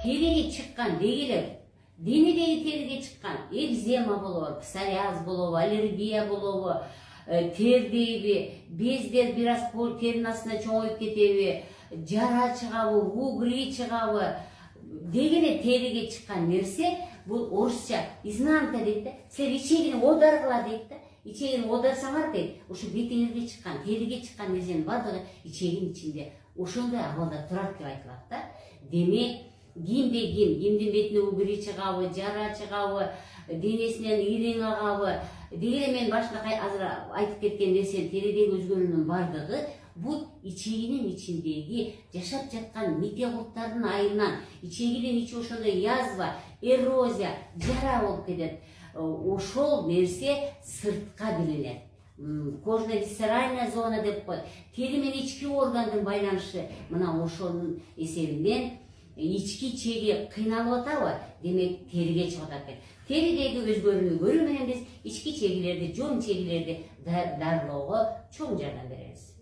Териге чыккан дегиле, денедеги териге чыккан экзема болобу, псориаз болобу, аллергия болобу, тердеби, бездер бир аз теринин астына чоңоюп кетеби, жара чыгабы, угри чыгабы дегене териге чыккан нерсе, бул орусча изнанка дейт да. Силер ичегине одаргыла дейт да. Ичегине одарсаңар дейт, ушу бетиңерге чыккан, териге чыккан нерсенин бардыгы ичегин ичинде ошондой абалда турат деп айтылат да. Демек, кимдин бетине угри чыгабы, жара чыгабы, денесинен ириң агабы, дегене мен башында азыр айтып кеткен нерсе теридеги өзгөрүүнүн бардыгы бул ичегинин ичиндеги жашап жаткан микробтардын айынан, ичегинин ичи ошондой язва, эрозия, жара болуп кетет. Ошол нерсе сыртка билинет. Кожно-висцеральная зона деп коет. Тери менен ички органдын байланышы мына ошонун эсебинен ички чеги кыйналып атабы, демек териге чыгып атат экен. Теридеги өзгөрүүнү көрүү менен биз ички чегилерди, жон чегилерди дарылоого чоң жардам беребиз.